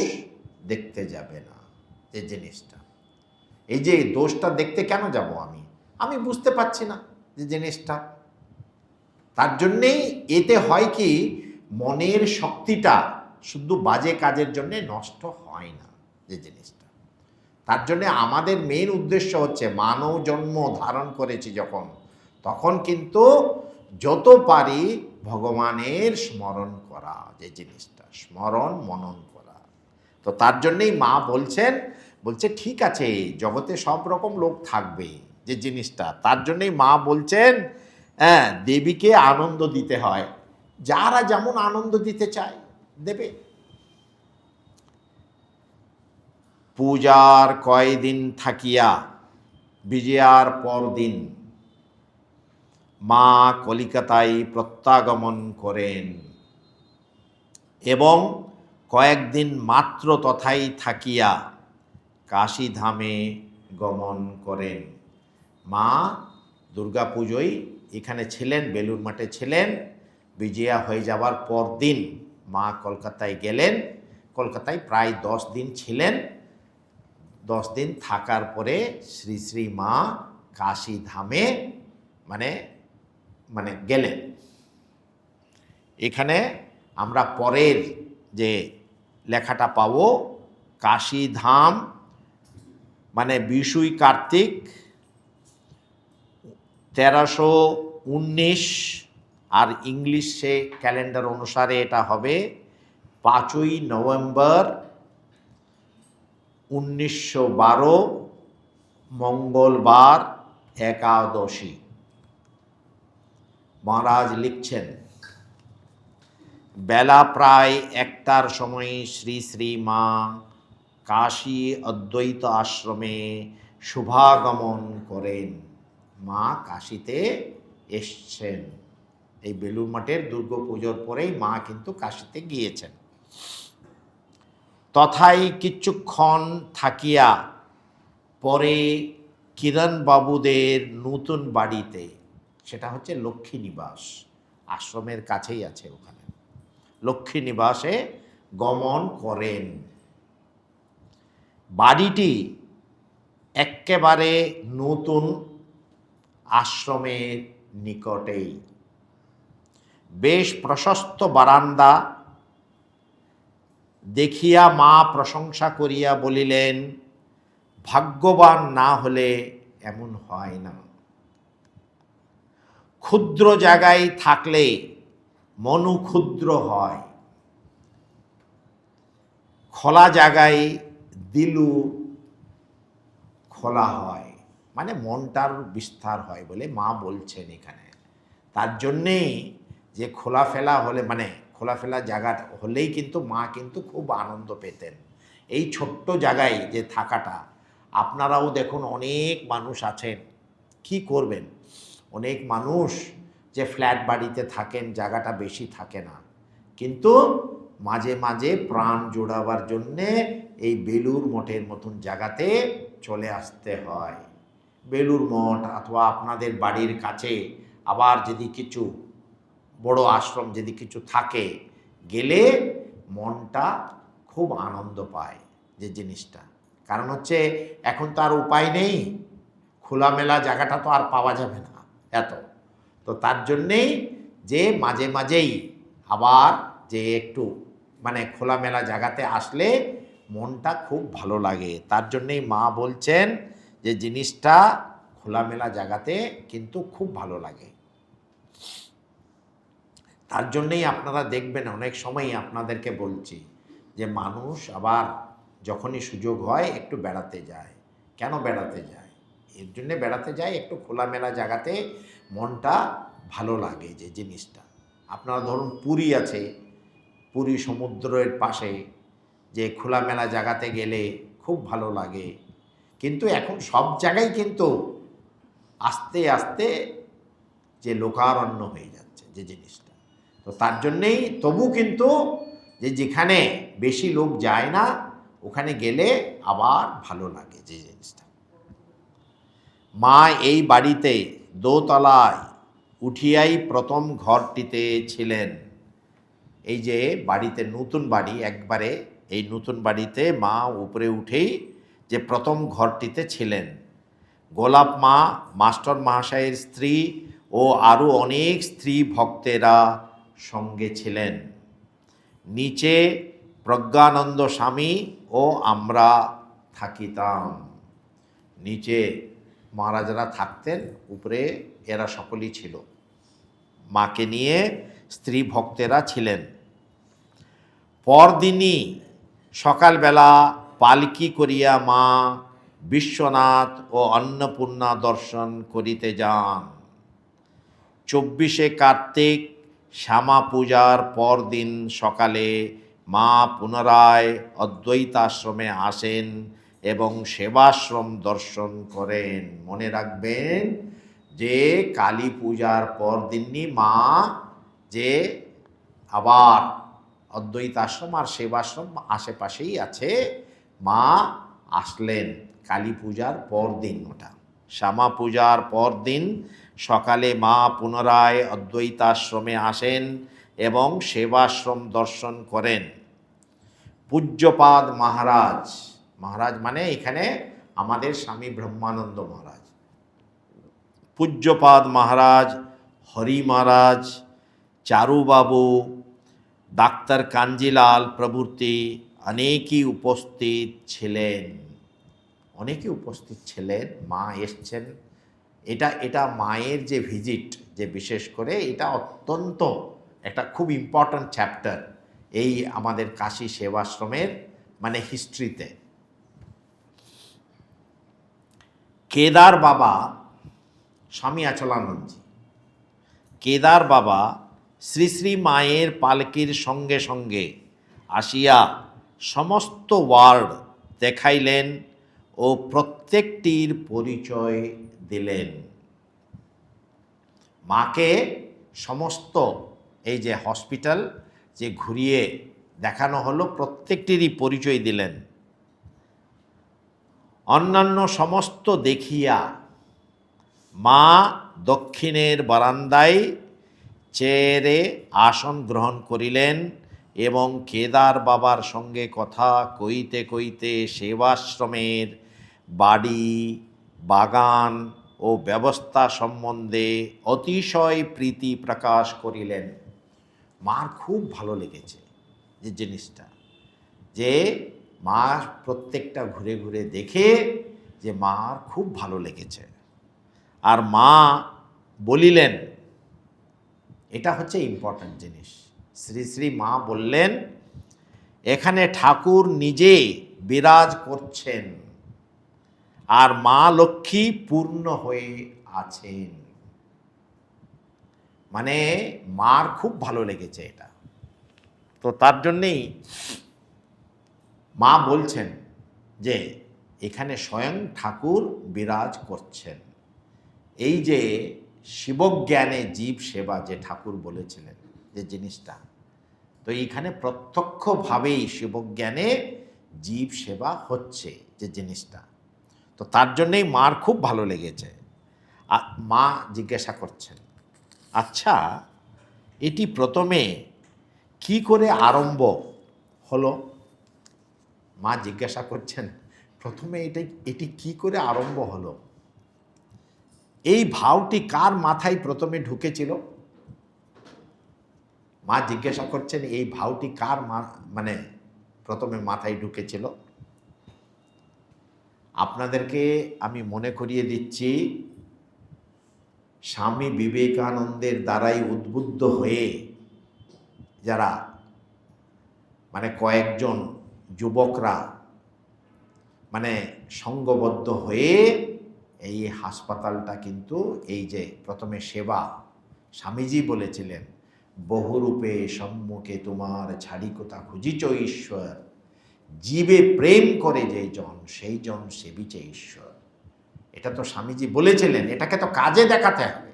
[SPEAKER 1] দেখতে যাবে না। যে জিনিসটা, এই যে দোষটা দেখতে কেন যাব আমি, আমি বুঝতে পারছি না যে জিনিসটা। তার জন্যেই এতে হয় কি, মনের শক্তিটা শুধু বাজে কাজের জন্যে নষ্ট হয় না। যে জিনিসটা, তার জন্যে আমাদের মেন উদ্দেশ্য হচ্ছে মানব জন্ম ধারণ করেছি যখন, তখন কিন্তু যত পারি ভগবানের স্মরণ করা। যে জিনিসটা স্মরণ মনন করা। তো তার জন্যেই মা বলছেন, বলছে ঠিক আছে জগতে সব রকম লোক থাকবে। যে জিনিসটা, তার জন্যেই মা বলছেন হ্যাঁ দেবীকে আনন্দ দিতে হয়, যারা যেমন আনন্দ দিতে চায় দেবে। পূজার কয়দিন থাকিয়া বিজয়ার পর দিন মা কলিকাতায় প্রত্যাগমন করেন এবং কয়েকদিন মাত্র তথায় থাকিয়া কাশীধামে গমন করেন। মা দুর্গাপুজোয় এখানে ছিলেন, বেলুড় মাঠে ছিলেন। বিজয়া হয়ে যাওয়ার পর দিন মা কলকাতায় গেলেন। কলকাতায় প্রায় 10 দিন ছিলেন। 10 দিন থাকার পরে শ্রী শ্রী মা কাশীধামে মানে গেলেন। এখানে আমরা পরের যে লেখাটা পাবো, কাশীধাম মানে 20 কার্তিক 1319, আর ইংলিশে ক্যালেন্ডার অনুসারে এটা হবে 5ই নভেম্বর 1912, মঙ্গলবার একাদশী। মহারাজ লিখছেন, বেলা প্রায় 1টার সময় শ্রী শ্রী মা কাশী অদ্বৈত আশ্রমে শুভাগমন করেন। মা কাশীতে এসছেন। এই বেলুড় মাঠের দুর্গাপুজোর পরেই মা কিন্তু কাশীতে গিয়েছেন। তথায় কিছুক্ষণ থাকিয়া পরে কিরণবাবুদের নতুন বাড়িতে, সেটা হচ্ছে লক্ষ্মী নিবাস, আশ্রমের কাছেই আছে ওখানে, লক্ষ্মী নিবাসে গমন করেন। বাড়িটি একেবারে নতুন আশ্রমের নিকটেই। বেশ প্রশস্ত বারান্দা দেখিয়া মা প্রশংসা করিয়া বলিলেন, ভাগ্যবান না হলে এমন হয় না। ক্ষুদ্র জায়গায় থাকলে মনু ক্ষুদ্র হয়, খোলা জায়গায় দিলু খোলা হয়, মানে মনটার বিস্তার হয় বলে মা বলছেন এখানে। তার জন্যেই যে খোলাফেলা হলে, মানে খোলাফেলা জায়গা হলেই কিন্তু মা কিন্তু খুব আনন্দ পেতেন। এই ছোট্ট জায়গায় যে থাকাটা, আপনারাও দেখুন অনেক মানুষ আছেন, কি করবেন, অনেক মানুষ যে ফ্ল্যাট বাড়িতে থাকেন, জায়গাটা বেশি থাকে না, কিন্তু মাঝে মাঝে প্রাণ জোড়াবার জন্যে এই বেলুড় মঠের মতন জায়গাতে চলে আসতে হয়। বেলুড় মঠ অথবা আপনাদের বাড়ির কাছে আবার যদি কিছু বড় আশ্রম যদি কিছু থাকে, গেলে মনটা খুব আনন্দ পায় যে জিনিসটা। কারণ হচ্ছে এখন তো আর উপায় নেই, খোলামেলা জায়গাটা তো আর পাওয়া যাবে না এত, তো তার জন্যেই যে মাঝে মাঝেই আবার যে একটু মানে খোলামেলা জায়গাতে আসলে মনটা খুব ভালো লাগে। তার জন্যেই মা বলছেন যে জিনিসটা খোলামেলা জায়গাতে কিন্তু খুব ভালো লাগে। তার জন্যেই আপনারা দেখবেন অনেক সময়ই আপনাদেরকে বলছি যে মানুষ আবার যখনই সুযোগ হয় একটু বেড়াতে যায়। কেন বেড়াতে যায়? এর জন্যে বেড়াতে যায়, একটু খোলামেলা জায়গাতে মনটা ভালো লাগে যে জিনিসটা। আপনারা ধরুন পুরী আছে, পুরী সমুদ্রের পাশে, যে খোলামেলা জায়গাতে গেলে খুব ভালো লাগে। কিন্তু এখন সব জায়গায় কিন্তু আস্তে আস্তে যে লোকারণ্য হয়ে যাচ্ছে যে জিনিসটা, তো তার জন্যেই তবু কিন্তু যে যেখানে বেশি লোক যায় না ওখানে গেলে আবার ভালো লাগে যে জিনিসটা। মা এই বাড়িতে দোতলায় উঠিয়াই প্রথম ঘরটিতে ছিলেন। এই যে বাড়িতে নতুন বাড়ি, একবারে এই নতুন বাড়িতে মা উপরে উঠেই যে প্রথম ঘরটিতে ছিলেন। গোলাপ মা, মাস্টার মহাশয়ের স্ত্রী ও আরও অনেক স্ত্রী ভক্তেরা সঙ্গে ছিলেন। নিচে প্রজ্ঞানন্দ স্বামী ও আমরা থাকিতাম। নিচে মহারাজারা থাকতেন, উপরে এরা সকলেই ছিল, মাকে নিয়ে স্ত্রী ভক্তেরা ছিলেন। পরদিনই সকালবেলা পালকি করিয়া মা বিশ্বনাথ ও অন্নপূর্ণা দর্শন করিতে যান। 24শে কার্তিক শ্যামা পূজার পরদিন সকালে মা পুনরায় অদ্বৈতাশ্রমে আসেন এবং সেবাশ্রম দর্শন করেন। মনে রাখবেন, যে কালী পূজার পর দিনই মা যে আবার অদ্বৈত আশ্রম আর সেবাশ্রম আশেপাশেই আছে, মা আসলেন কালী পূজার পর দিন, ওটা শ্যামা পূজার পর দিন সকালে মা পুনরায় অদ্বৈতাশ্রমে আসেন এবং সেবাশ্রম দর্শন করেন। পূজ্যপাদ মহারাজ, মহারাজ মানে এখানে আমাদের স্বামী ব্রহ্মানন্দ মহারাজ, পূজ্যপাদ মহারাজ, হরি মহারাজ, চারুবাবু, ডাক্তার কাঞ্জিলাল প্রভৃতি অনেকেই উপস্থিত ছিলেন। অনেকেই উপস্থিত ছিলেন, মা এসছেন। এটা মায়ের যে ভিজিট, যে বিশেষ করে এটা অত্যন্ত একটা খুব ইম্পর্ট্যান্ট চ্যাপ্টার এই আমাদের কাশী সেবাশ্রমের মানে হিস্ট্রিতে। কেদার বাবা, স্বামী আচলানন্দজি, কেদার বাবা শ্রী শ্রী মায়ের পালকির সঙ্গে সঙ্গে আসিয়া সমস্ত ওয়ার্ড দেখাইলেন ও প্রত্যেকটির পরিচয় দিলেন। মাকে সমস্ত এই যে হসপিটাল যে ঘুরিয়ে দেখানো হলো, প্রত্যেকটিরই পরিচয় দিলেন। অন্যান্য সমস্ত দেখিয়া মা দক্ষিণের বারান্দায় চেয়ারে আসন গ্রহণ করিলেন এবং কেদার বাবার সঙ্গে কথা কইতে কইতে সেবাশ্রমের বাড়ি, বাগান ও ব্যবস্থা সম্বন্ধে অতিশয় প্রীতি প্রকাশ করিলেন। মার খুব ভালো লেগেছে যে জিনিসটা, যে মা প্রত্যেকটা ঘুরে ঘুরে দেখে যে মার খুব ভালো লেগেছে। আর মা বলিলেন, এটা হচ্ছে ইম্পর্ট্যান্ট জিনিস, শ্রী শ্রী মা বললেন এখানে ঠাকুর নিজে বিরাজ করছেন আর মা লক্ষ্মী পূর্ণ হয়ে আছেন। মানে মার খুব ভালো লেগেছে এটা। তো তার জন্যেই মা বলছেন যে এখানে স্বয়ং ঠাকুর বিরাজ করছেন। এই যে শিবজ্ঞানে জীব সেবা যে ঠাকুর বলেছিলেন যে জিনিসটা, তো এইখানে প্রত্যক্ষভাবেই শিবজ্ঞানে জীব সেবা হচ্ছে যে জিনিসটা। তো তার জন্যেই মার খুব ভালো লেগেছে। আর মা জিজ্ঞাসা করছেন, আচ্ছা এটি প্রথমে কি করে আরম্ভ হলো? মা জিজ্ঞাসা করছেন প্রথমে এটি কি করে আরম্ভ হলো? এই ভাবটি কার মাথায় প্রথমে ঢুকেছিল? মা জিজ্ঞাসা করছেন এই ভাবটি কার মানে প্রথমে মাথায় ঢুকেছিল? আপনাদেরকে আমি মনে করিয়ে দিচ্ছি, স্বামী বিবেকানন্দের দ্বারাই উদ্বুদ্ধ হয়ে যারা মানে কয়েকজন যুবকরা মানে সঙ্গবদ্ধ হয়ে এই হাসপাতালটা কিন্তু এই যে প্রথমে সেবা, স্বামীজি বলেছিলেন বহুরূপে সম্মুখে তোমার ছাড়ি কোথা খুঁজিছ ঈশ্বর, জীবে প্রেম করে যে জন সেই জন সেবিছে ঈশ্বর। এটা তো স্বামীজি বলেছিলেন, এটাকে তো কাজে দেখাতে হবে।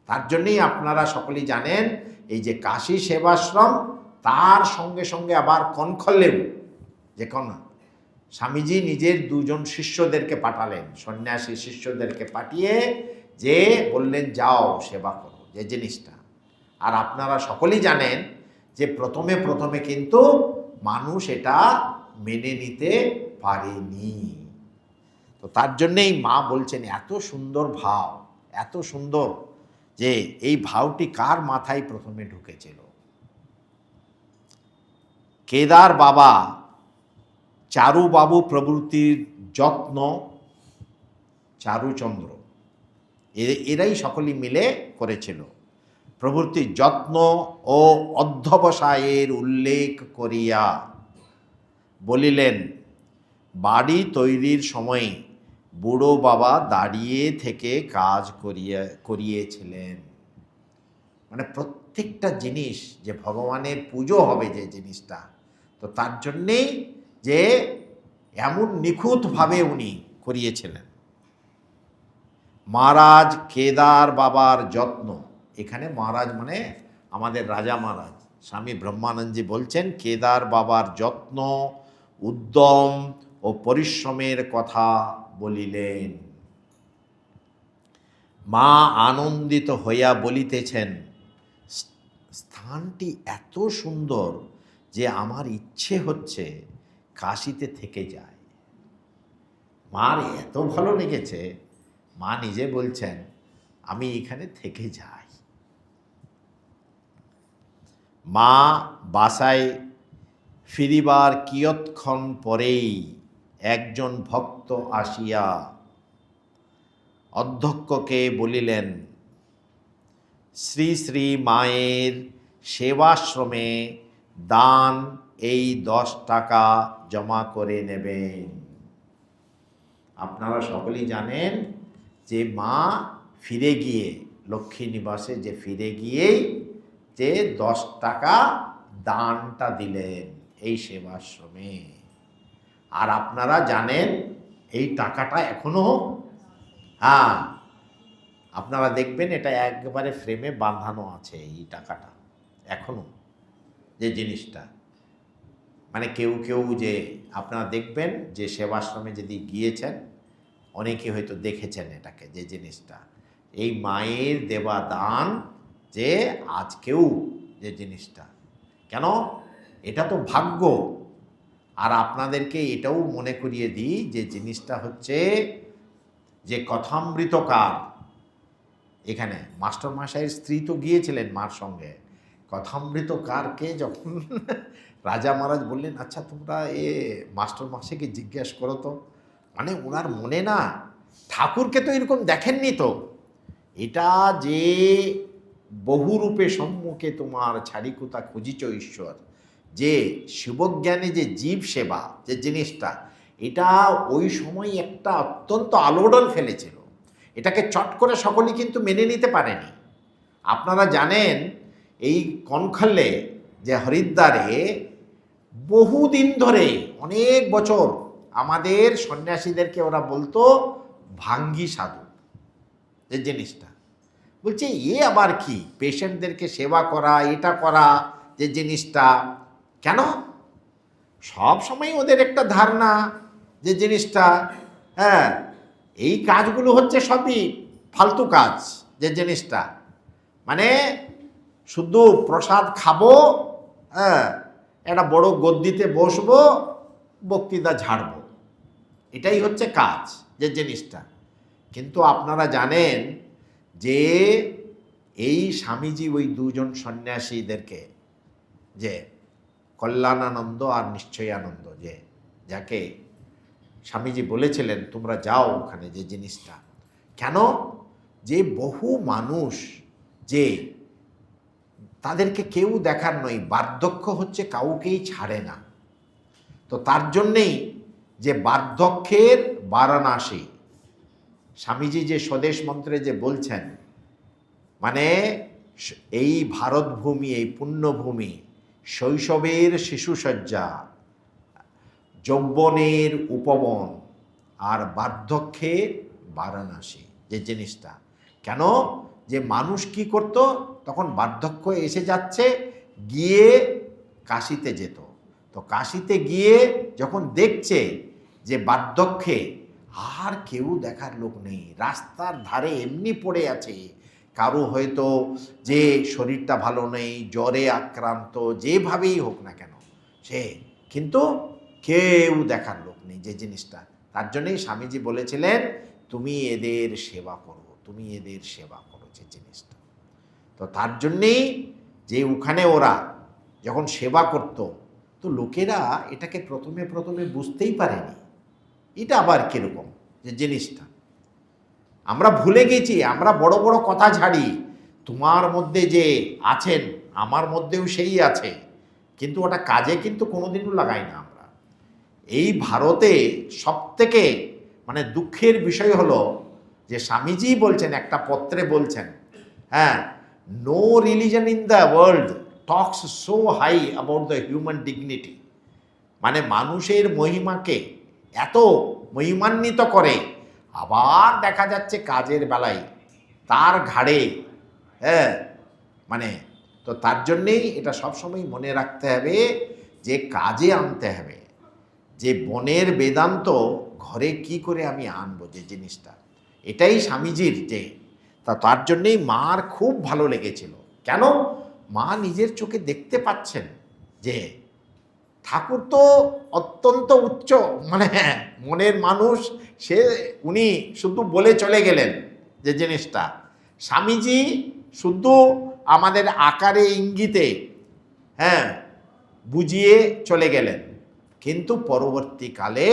[SPEAKER 1] তার জন্যই আপনারা সকলেই জানেন এই যে কাশী সেবাশ্রম, তার সঙ্গে সঙ্গে আবার কনখলেও যে স্বামীজি নিজের দুজন শিষ্যদেরকে পাঠালেন, সন্ন্যাসী শিষ্যদেরকে পাঠিয়ে যে বললেন যাও সেবা করো যে জিনিসটা। আর আপনারা সকলেই জানেন যে প্রথমে প্রথমে কিন্তু মানুষ এটা মেনে নিতে পারেনি। তো তার জন্যেই মা বলছেন এত সুন্দর ভাব, এত সুন্দর, যে এই ভাবটি কার মাথায় প্রথমে ঢুকেছিল? কেদার বাবা, চারুবাবু প্রভৃতির যত্ন, চারুচন্দ্র এরাই সকলেই মিলে করেছিল। প্রভৃতির যত্ন ও অধ্যবসায়ের উল্লেখ করিয়া বলিলেন বাড়ি তৈরির সময় বুড়ো বাবা দাঁড়িয়ে থেকে কাজ করিয়েছিলেন। মানে প্রত্যেকটা জিনিস যে ভগবানের পুজো হবে যে জিনিসটা, তো তার জন্যেই যে এমন নিখুঁতভাবে উনি করিয়েছিলেন। মহারাজ কেদার বাবার যত্ন, এখানে মহারাজ মানে আমাদের রাজা মহারাজ স্বামী ব্রহ্মানন্দজি বলছেন কেদার বাবার যত্ন, উদ্যম ও পরিশ্রমের কথা বলিলেন। মা আনন্দিত হইয়া বলিতেছেন, স্থানটি এত সুন্দর যে আমার ইচ্ছে হচ্ছে কাশীতে থেকে যায়। মার এত ভালো লেগেছে, মা নিজে বলছেন আমি এখানে থেকে যাই। মা বাসায় ফিরিবার কিয়ৎক্ষণ পরেই একজন ভক্ত আসিয়া অধ্যক্ষকে বলিলেন, শ্রী শ্রী মায়ের সেবাশ্রমে দান এই 10 টাকা জমা করে নেবেন। আপনারা সকলেই জানেন যে মা ফিরে গিয়ে লক্ষ্মী নিবাসে যে ফিরে গিয়েই যে 10 টাকা দানটা দিলেন এই সেবাশ্রমে। আর আপনারা জানেন এই টাকাটা এখনো আপনারা দেখবেন এটা একবারে ফ্রেমে বাঁধানো আছে। এই টাকাটা এখনো যে জিনিসটা মানে কেউ কেউ যে আপনারা দেখবেন যে সেবাশ্রমে যদি গিয়েছেন অনেকে হয়তো দেখেছেন এটাকে, যে জিনিসটা এই মায়ের দেওয়া দান যে আজকেও যে জিনিসটা, কেন এটা তো ভাগ্য। আর আপনাদেরকে এটাও মনে করিয়ে দিই যে জিনিসটা হচ্ছে যে কথামৃতকার, এখানে মাস্টার মশাইয়ের স্ত্রী তো গিয়েছিলেন মার সঙ্গে। কথামৃতকারকে যখন রাজা মহারাজ বললেন আচ্ছা তোমরা মাস্টার মশাইকে জিজ্ঞেস করো তো, মানে ওনার মনে না ঠাকুরকে তো এরকম দেখেননি তো, এটা যে বহুরূপে সম্মুখে তোমার ছাড়িকুতা খুঁজিছ ঈশ্বর, যে শিবজ্ঞানে যে জীব সেবা যে জিনিসটা, এটা ওই সময় একটা অত্যন্ত আলোড়ন ফেলেছিল। এটাকে চট করে সকলেই কিন্তু মেনে নিতে পারেনি। আপনারা জানেন এই কনখলে যে হরিদ্বারে বহুদিন ধরে অনেক বছর আমাদের সন্ন্যাসীদেরকে ওরা বলতো ভাঙ্গি সাধু, যে জিনিসটা বলছে আবার কি পেশেন্টদেরকে সেবা করা, এটা করা যে জিনিসটা, কেন সব সময় ওদের একটা ধারণা যে জিনিসটা এই কাজগুলো হচ্ছে সবই ফালতু কাজ, যে জিনিসটা মানে শুধু প্রসাদ খাবো, একটা বড় গদ্দিতে বসবো, বক্তৃতা ঝাড়বো, এটাই হচ্ছে কাজ যে জিনিসটা। কিন্তু আপনারা জানেন যে এই স্বামীজি ওই দুজন সন্ন্যাসীদেরকে, যে কল্যাণানন্দ আর নিশ্চয়ানন্দ, যে যাকে স্বামীজি বলেছিলেন তোমরা যাও ওখানে, যে জিনিসটা কেন যে বহু মানুষ যে তাদেরকে কেউ দেখার নয়, বার্ধক্য হচ্ছে কাউকেই ছাড়ে না। তো তার জন্যেই যে বার্ধক্যের বারাণসী, স্বামীজি যে স্বদেশ মন্ত্রে যে বলছেন, মানে এই ভারতভূমি, এই পুণ্যভূমি শৈশবের শিশুসজ্জা, যৌবনের উপবন আর বার্ধক্যের বারাণসী, যে জিনিসটা কেন যে মানুষ কি করত তখন বার্ধক্য এসে যাচ্ছে, গিয়ে কাশীতে যেত। তো কাশীতে গিয়ে যখন দেখছে যে বার্ধক্যে আর কেউ দেখার লোক নেই, রাস্তার ধারে এমনি পড়ে আছে, কারো হয়তো যে শরীরটা ভালো নেই, জ্বরে আক্রান্ত, যেভাবেই হোক না কেন সে, কিন্তু কেউ দেখার লোক নেই যে জিনিসটা। তার জন্যই স্বামীজি বলেছিলেন তুমি এদের সেবা করো, তুমি এদের সেবা করো যে জিনিসটা। তো তার জন্যেই যে ওখানে ওরা যখন সেবা করত, তো লোকেরা এটাকে প্রথমে বুঝতেই পারেনি এটা আবার কীরকম যে জিনিসটা। আমরা ভুলে গেছি, আমরা বড় বড় কথা ঝাড়ি, তোমার মধ্যে যে আছেন আমার মধ্যেও সেই আছে, কিন্তু ওটা কাজে কিন্তু কোনোদিনও লাগাই না আমরা। এই ভারতে সবথেকে মানে দুঃখের বিষয় হলো যে স্বামীজি বলছেন একটা পত্রে বলছেন, no religion in the world talks so high about the human dignity, মানে মানুষের মহিমাকে এত মহিমান্বিত করে আবার দেখা যাচ্ছে কাজের বেলায় তার ঘাড়ে, হ্যাঁ, মানে তো তার জন্যেই এটা সবসময় মনে রাখতে হবে যে কাজে আনতে হবে, যে বনের বেদান্ত ঘরে কি করে আমি আনবো যে জিনিসটা, এটাই স্বামীজির যে তার জন্যেই মার খুব ভালো লেগেছিল। কেন? মা নিজের চোখে দেখতে পাচ্ছেন যে ঠাকুর তো অত্যন্ত উচ্চ, মানে মনের মানুষ, সে উনি শুধু বলে চলে গেলেন যে জিনিসটা, স্বামীজি শুধু আমাদের আকারে ইঙ্গিতে, হ্যাঁ, বুঝিয়ে চলে গেলেন, কিন্তু পরবর্তীকালে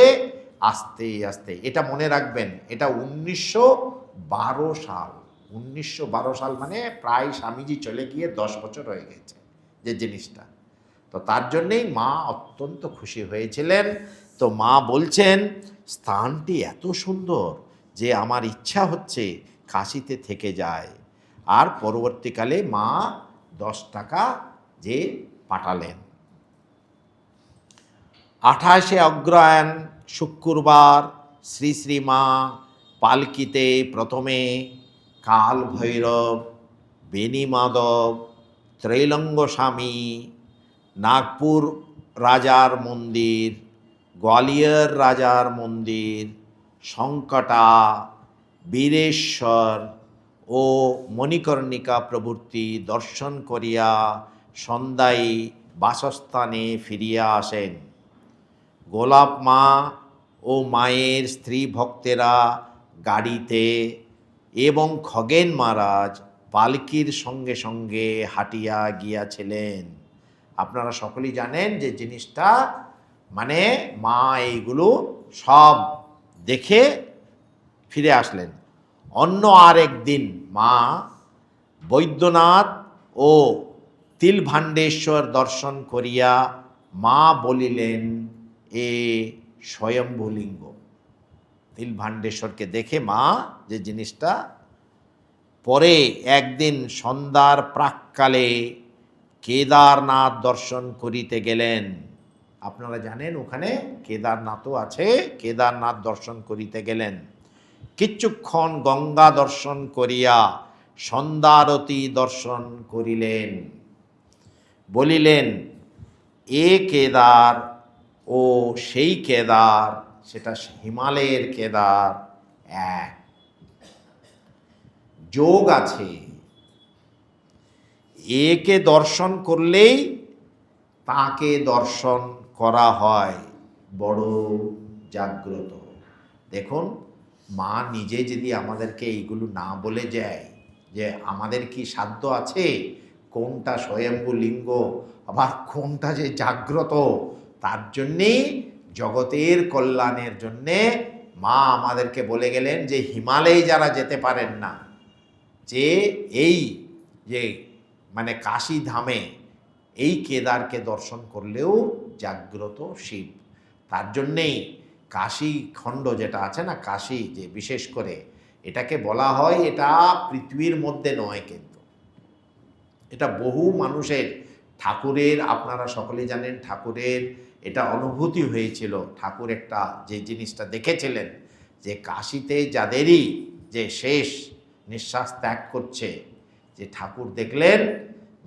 [SPEAKER 1] আস্তে আস্তে, এটা মনে রাখবেন, এটা 1912 সাল, 1912 সাল মানে প্রায় স্বামীজি চলে গিয়ে 10 বছর হয়ে গেছে যে জিনিসটা। তো তার জন্যেই মা অত্যন্ত খুশি হয়েছিলেন। তো মা বলছেন স্থানটি এত সুন্দর যে আমার ইচ্ছা হচ্ছে কাশিতে থেকে যায়। আর পরবর্তীকালে মা 10 টাকা যে পাঠালেন। 28শে অগ্রহায়ণ শুক্রবার শ্রী শ্রী মা পালকিতে প্রথমে কাল ভৈরব, বেণী মাধব, ত্রৈলঙ্গ স্বামী, নাগপুর রাজার মন্দির, গোয়ালিয়র রাজার মন্দির, শঙ্কটা, বীরেশ্বর ও মণিকর্ণিকা প্রভৃতি দর্শন করিয়া সন্ধ্যায় বাসস্থানে ফিরিয়া আসেন। গোলাপ মা ও মায়ের স্ত্রী ভক্তেরা গাড়িতে এবং খগেন মহারাজ পালকির সঙ্গে সঙ্গে হাঁটিয়া গিয়াছিলেন। আপনারা সকলেই জানেন যে জিনিসটা, মানে মা এইগুলো সব দেখে ফিরে আসলেন। অন্য আর একদিন মা বৈদ্যনাথ ও তিলভাণ্ডেশ্বর দর্শন করিয়া মা বলিলেন এ স্বয়ম্ভুলিঙ্গ। তিলভাণ্ডেশ্বরকে দেখে মা যে জিনিসটা, পরে একদিন সন্ধ্যার প্রাক্কালে কেদারনাথ দর্শন করিতে গেলেন। আপনারা জানেন ওখানে কেদারনাথও আছে, কেদারনাথ দর্শন করিতে গেলেন। কিচ্ছুক্ষণ গঙ্গা দর্শন করিয়া সন্ধ্যারতি দর্শন করিলেন। বলিলেন এ কেদার ও সেই কেদার, সেটা হিমালয়ের কেদার এক, যোগ আছে। একে দর্শন করলেই তাকে দর্শন করা হয়, বড় জাগ্রত। দেখুন, মা নিজে যদি আমাদেরকে এইগুলো না বলে যায়, যে আমাদের কি সাধ্য আছে কোনটা স্বয়ম্ভু লিঙ্গ আবার কোনটা যে জাগ্রত, তার জন্যেই জগতের কল্যাণের জন্যে মা আমাদেরকে বলে গেলেন যে হিমালয়ে যারা যেতে পারেন না, যে এই যে মানে কাশী ধামে এই কেদারকে দর্শন করলেও জাগ্রত শিব। তার জন্যেই কাশী খণ্ড যেটা আছে না, কাশী যে বিশেষ করে এটাকে বলা হয়, এটা পৃথিবীর মধ্যে নয়, কিন্তু এটা বহু মানুষের, ঠাকুরের, আপনারা সকলে জানেন ঠাকুরের এটা অনুভূতি হয়েছিল। ঠাকুর একটা যে জিনিসটা দেখেছিলেন যে কাশীতে যাদেরই যে শেষ নিঃশ্বাস ত্যাগ করছে, যে ঠাকুর দেখলেন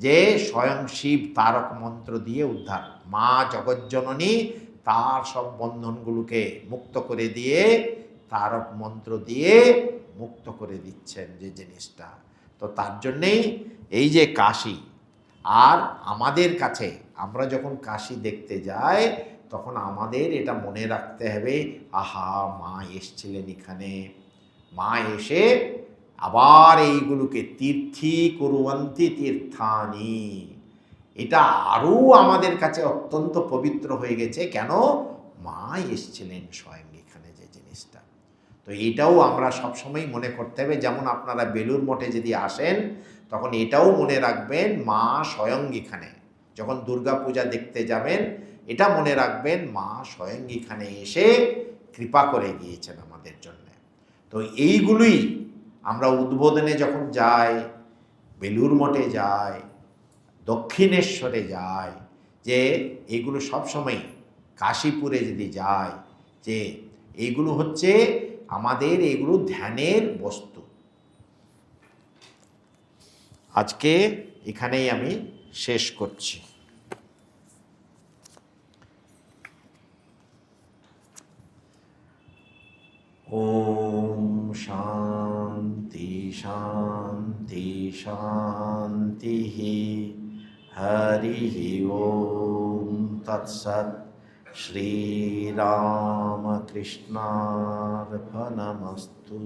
[SPEAKER 1] যে স্বয়ং শিব তারক মন্ত্র দিয়ে উদ্ধার, মা জগজ্জননী তার সব বন্ধনগুলোকে মুক্ত করে দিয়ে তারক মন্ত্র দিয়ে মুক্ত করে দিচ্ছেন যে জিনিসটা। তো তার জন্যেই এই যে কাশী, আর আমাদের কাছে আমরা যখন কাশী দেখতে যাই তখন আমাদের এটা মনে রাখতে হবে, আহা মা এসছিলেন এখানে, মা এসে আবার এইগুলোকে তীর্থি কুর্বন্তি তীর্থানি, এটা আরও আমাদের কাছে অত্যন্ত পবিত্র হয়ে গেছে। কেন? মা এসছিলেন স্বয়ং এখানে যে জিনিসটা। তো এটাও আমরা সবসময় মনে করতে হবে। যেমন আপনারা বেলুর মঠে যদি আসেন তখন এটাও মনে রাখবেন মা স্বয়ং এখানে, যখন দুর্গা পূজা দেখতে যাবেন এটা মনে রাখবেন মা স্বয়ং এখানে এসে কৃপা করে গিয়েছেন আমাদের জন্য। তো এইগুলোই আমরা উদ্বোধনে যখন যাই, বেলুর মঠে যাই, দক্ষিণেশ্বরে যাই, যে এইগুলো সবসময় কাশীপুরে যদি যাই, যে এইগুলো হচ্ছে আমাদের এগুলো ধ্যানের বস্তু। আজকে এখানেই আমি শেষ করছি। ওম শান্তি শান্তি শান্তি। হরি ওম তৎসৎ। শ্রীরামকৃষ্ণার্পণমস্তু।